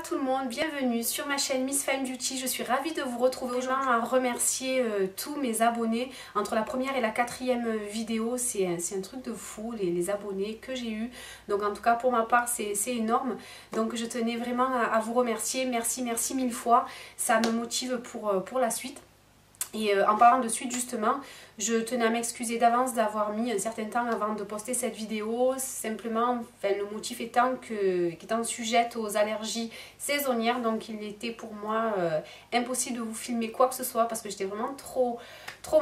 tout le monde, bienvenue sur ma chaîne Miss Fine Beauty. Je suis ravie de vous retrouver aujourd'hui à remercier tous mes abonnés. Entre la première et la quatrième vidéo, c'est un truc de fou les abonnés que j'ai eu. Donc en tout cas pour ma part c'est énorme. Donc je tenais vraiment à vous remercier. Merci mille fois. Ça me motive pour la suite. Et en parlant de suite justement, je tenais à m'excuser d'avance d'avoir mis un certain temps avant de poster cette vidéo. Simplement, le motif qu'étant sujette aux allergies saisonnières, donc il était pour moi impossible de vous filmer quoi que ce soit parce que j'étais vraiment trop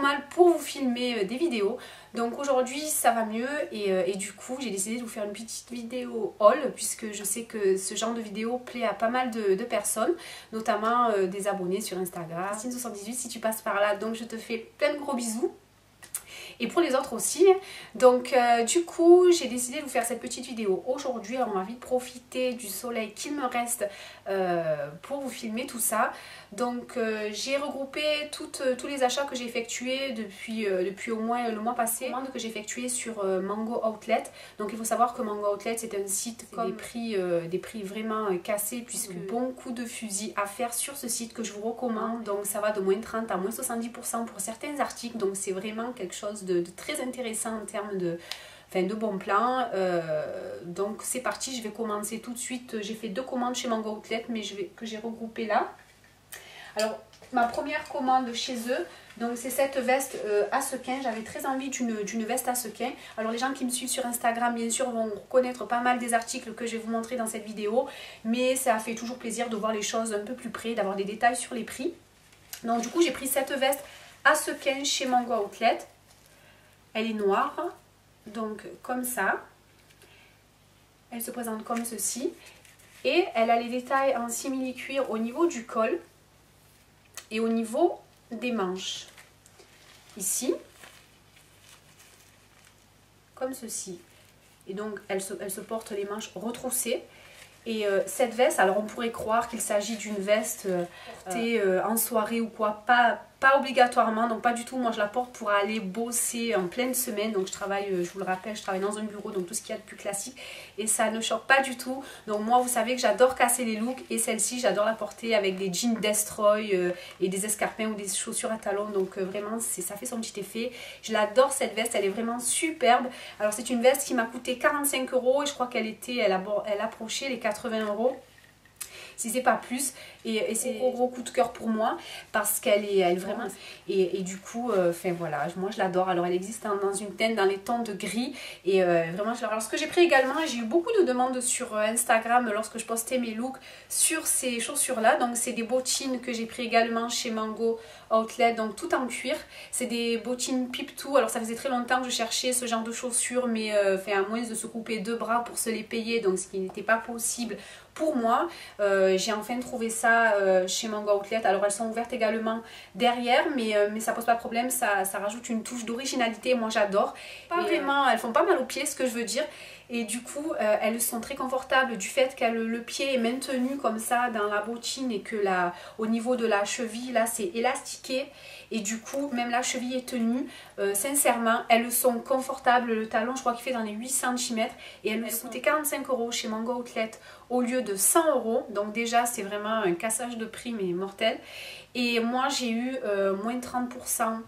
mal pour vous filmer des vidéos. Donc aujourd'hui ça va mieux et du coup j'ai décidé de vous faire une petite vidéo haul puisque je sais que ce genre de vidéo plaît à pas mal de personnes, notamment des abonnés sur Instagram. Christine78 si tu passes par là, donc je te fais plein de gros bisous. Et pour les autres aussi. Donc du coup j'ai décidé de vous faire cette petite vidéo aujourd'hui. Alors on va vite profiter du soleil qu'il me reste pour vous filmer tout ça. Donc j'ai regroupé tous les achats que j'ai effectués depuis au moins le mois passé, que j'ai effectué sur Mango Outlet. Donc il faut savoir que Mango Outlet c'est un site comme des prix vraiment cassés puisque beaucoup de fusils à faire sur ce site que je vous recommande. Donc ça va de moins 30 à moins 70% pour certains articles. Donc c'est vraiment quelque chose de très intéressant en termes de bons plans. Donc c'est parti, je vais commencer tout de suite. J'ai fait 2 commandes chez Mango Outlet mais que j'ai regroupées là. Alors ma première commande chez eux, donc c'est cette veste à sequins. J'avais très envie d'une veste à sequins. Alors les gens qui me suivent sur Instagram bien sûr vont reconnaître pas mal des articles que je vais vous montrer dans cette vidéo, mais ça fait toujours plaisir de voir les choses un peu plus près, d'avoir des détails sur les prix. Donc du coup j'ai pris cette veste à sequins chez Mango Outlet. Elle est noire, donc comme ça. Elle se présente comme ceci. Et elle a les détails en simili-cuir au niveau du col et au niveau des manches. Ici, comme ceci. Et donc elle se porte les manches retroussées. Et cette veste, alors on pourrait croire qu'il s'agit d'une veste portée en soirée ou quoi, pas obligatoirement, donc pas du tout. Moi je la porte pour aller bosser en pleine semaine, donc je travaille, je vous le rappelle, je travaille dans un bureau, donc tout ce qu'il y a de plus classique et ça ne choque pas du tout. Donc moi vous savez que j'adore casser les looks et celle-ci j'adore la porter avec des jeans Destroy et des escarpins ou des chaussures à talons, donc vraiment ça fait son petit effet. Je l'adore cette veste, elle est vraiment superbe. Alors c'est une veste qui m'a coûté 45 € et je crois elle approchait les 80 €. Si c'est pas plus, et c'est un gros coup de cœur pour moi parce qu'elle est vraiment et du coup voilà, moi je l'adore. Alors elle existe dans une teinte dans les tons de gris et vraiment je l'adore. Alors ce que j'ai pris également, j'ai eu beaucoup de demandes sur Instagram lorsque je postais mes looks sur ces chaussures là, donc c'est des bottines que j'ai pris également chez Mango Outlet, donc tout en cuir. C'est des bottines Pip-Toe. Alors ça faisait très longtemps que je cherchais ce genre de chaussures mais à moins de se couper 2 bras pour se les payer, donc ce qui n'était pas possible pour moi. J'ai enfin trouvé ça chez Mango Outlet. Alors elles sont ouvertes également derrière mais ça pose pas de problème, ça rajoute une touche d'originalité, moi j'adore. Vraiment, elles font pas mal aux pieds, ce que je veux dire. Et du coup elles sont très confortables du fait que le pied est maintenu comme ça dans la bottine et que au niveau de la cheville là c'est élastiqué et du coup même la cheville est tenue. Sincèrement elles sont confortables. Le talon je crois qu'il fait dans les 8 cm et elles me coûtaient 45 € chez Mango Outlet au lieu de 100 €. Donc déjà c'est vraiment un cassage de prix mais mortel. Et moi j'ai eu moins 30%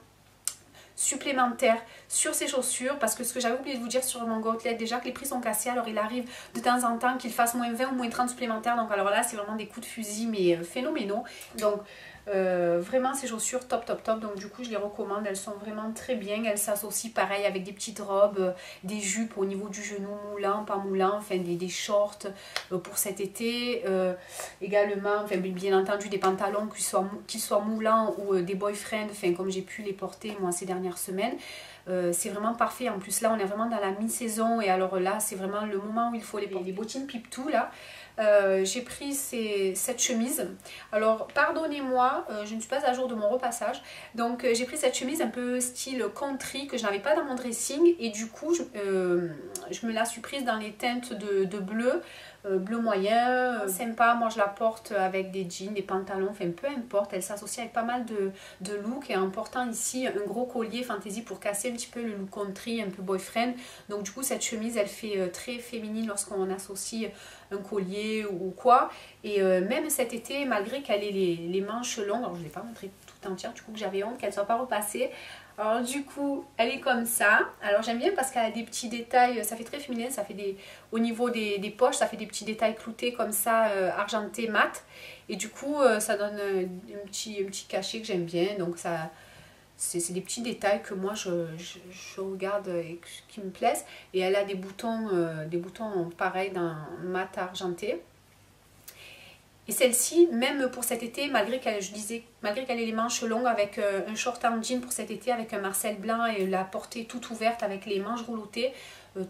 supplémentaire sur ces chaussures parce que ce que j'avais oublié de vous dire sur Mango Outlet, déjà que les prix sont cassés, alors il arrive de temps en temps qu'ils fassent moins 20 ou moins 30 supplémentaires, donc alors là c'est vraiment des coups de fusil mais phénoménaux. Donc vraiment ces chaussures top, donc du coup je les recommande, elles sont vraiment très bien. Elles s'associent pareil avec des petites robes, des jupes au niveau du genou moulant, pas moulant, enfin des shorts pour cet été, également bien entendu des pantalons qui soient moulants ou des boyfriends, comme j'ai pu les porter moi ces dernières semaines. C'est vraiment parfait. En plus là on est vraiment dans la mi-saison et alors là c'est vraiment le moment où il faut les porter. Les bottines Pip-Toe là, j'ai pris cette chemise. Alors pardonnez-moi, je ne suis pas à jour de mon repassage, donc j'ai pris cette chemise un peu style country que je n'avais pas dans mon dressing et du coup je me la suis prise dans les teintes de bleu, bleu moyen, sympa. Moi je la porte avec des jeans, des pantalons, enfin peu importe. Elle s'associe avec pas mal de looks et en portant ici un gros collier fantaisie pour casser un petit peu le look country, un peu boyfriend. Donc du coup cette chemise elle fait très féminine lorsqu'on associe un collier ou quoi. Et même cet été, malgré qu'elle ait les manches longues, alors je ne l'ai pas montré tout entière, du coup que j'avais honte qu'elle ne soit pas repassée. Alors du coup, elle est comme ça. Alors j'aime bien parce qu'elle a des petits détails, ça fait très féminin, ça fait au niveau des poches, ça fait des petits détails cloutés comme ça, argentés, mat. Et du coup, ça donne un petit cachet que j'aime bien. Donc ça, c'est des petits détails que moi je regarde et qui me plaisent. Et elle a des boutons pareils d'un mat argenté. Et celle-ci, même pour cet été, malgré qu'elle ait les manches longues avec un short en jean pour cet été avec un marcel blanc et la portée toute ouverte avec les manches roulottées,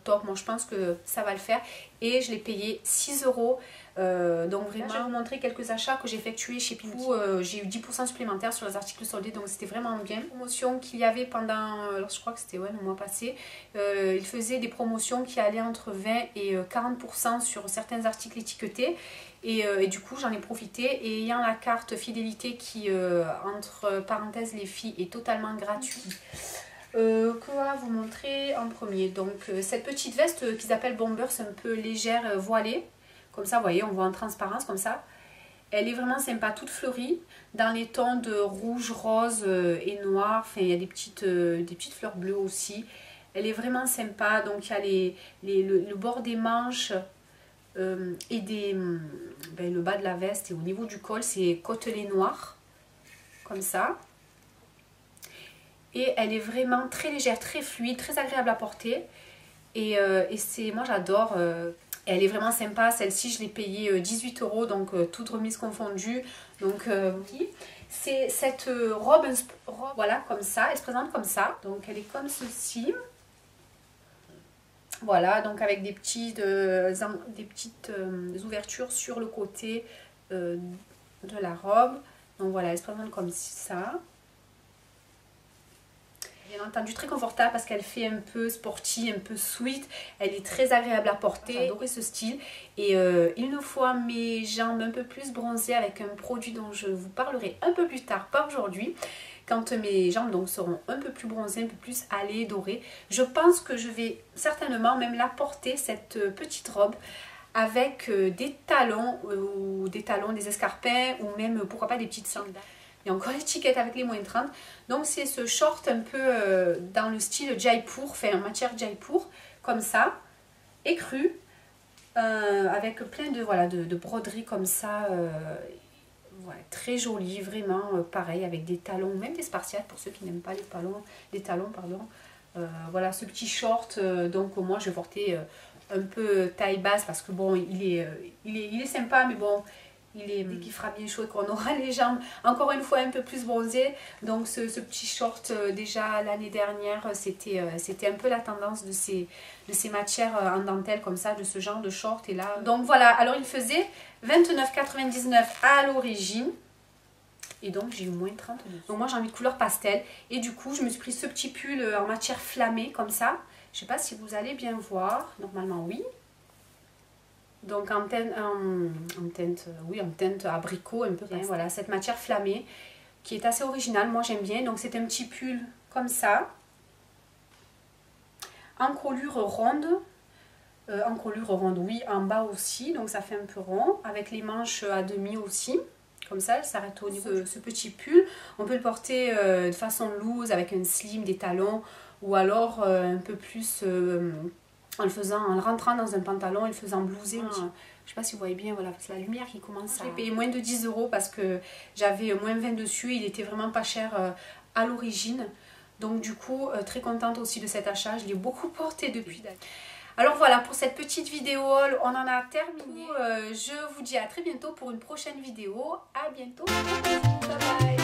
top, moi je pense que ça va le faire. Et je l'ai payé 6 €. Donc vraiment, je vais vous montrer quelques achats que j'ai effectués chez Pinky. J'ai eu 10% supplémentaires sur les articles soldés, donc c'était vraiment bien. Promotion qu'il y avait pendant, alors je crois que c'était le mois passé, il faisait des promotions qui allaient entre 20 et 40% sur certains articles étiquetés. Et du coup j'en ai profité, et ayant la carte fidélité qui entre parenthèses les filles est totalement gratuite. Quoi vous montrer en premier? Donc cette petite veste qu'ils appellent bomber, c'est un peu légère, voilée, comme ça vous voyez, on voit en transparence comme ça. Elle est vraiment sympa, toute fleurie, dans les tons de rouge, rose et noir. Enfin il y a des petites fleurs bleues aussi. Elle est vraiment sympa, donc il y a le bord des manches et le bas de la veste, et au niveau du col c'est côtelé noir comme ça. Et elle est vraiment très légère, très fluide, très agréable à porter. Et moi j'adore. Elle est vraiment sympa. Celle-ci je l'ai payée 18 €, donc toute remise confondue. Donc c'est cette robe, voilà, comme ça. Elle se présente comme ça. Donc elle est comme ceci. Voilà, donc avec des petites ouvertures sur le côté de la robe. Donc voilà, elle se présente comme ça. Bien entendu très confortable parce qu'elle fait un peu sporty, un peu sweet. Elle est très agréable à porter. J'ai adoré ce style. Et une fois mes jambes un peu plus bronzées avec un produit dont je vous parlerai un peu plus tard, pas aujourd'hui, quand mes jambes donc seront un peu plus bronzées, un peu plus hâlées, dorées, je pense que je vais certainement même la porter, cette petite robe, avec des talons, des escarpins, ou même pourquoi pas des petites sandales. Il y a encore l'étiquette avec les moins 30. Donc c'est ce short un peu dans le style Jaipur, fait en matière Jaipur, comme ça, écru, avec plein de broderies comme ça. Voilà, très joli, vraiment pareil, avec des talons, même des spartiates pour ceux qui n'aiment pas les talons, pardon. Voilà, ce petit short, donc moi je vais porter un peu taille basse parce que bon, il est sympa, mais bon, dès qu'il fera bien chaud et qu'on aura les jambes encore une fois un peu plus bronzées. Donc ce petit short, déjà l'année dernière, c'était un peu la tendance de ces matières en dentelle comme ça, de ce genre de short. Et là, donc voilà, alors il faisait 29,99 € à l'origine. Et donc j'ai eu moins 30 dessus. Donc moi j'ai envie de couleur pastel. Et du coup je me suis pris ce petit pull en matière flammée comme ça. Je sais pas si vous allez bien voir. Normalement oui. Donc en teinte abricot un peu. Bien, voilà, cette matière flammée qui est assez originale. Moi j'aime bien. Donc c'est un petit pull comme ça. Encolure ronde. Encolure ronde, oui, en bas aussi. Donc ça fait un peu rond. Avec les manches à demi aussi. Comme ça, elle s'arrête au niveau de ce petit pull. On peut le porter de façon loose avec un slim, des talons, ou alors un peu plus en le rentrant dans un pantalon et le faisant blouser. Je ne sais pas si vous voyez bien, voilà, c'est la lumière qui commence à... J'ai payé moins de 10 € parce que j'avais moins 20 dessus. Il était vraiment pas cher à l'origine. Donc du coup, très contente aussi de cet achat. Je l'ai beaucoup porté depuis. Alors voilà, pour cette petite vidéo haul, on en a terminé. Je vous dis à très bientôt pour une prochaine vidéo. À bientôt. Bye bye.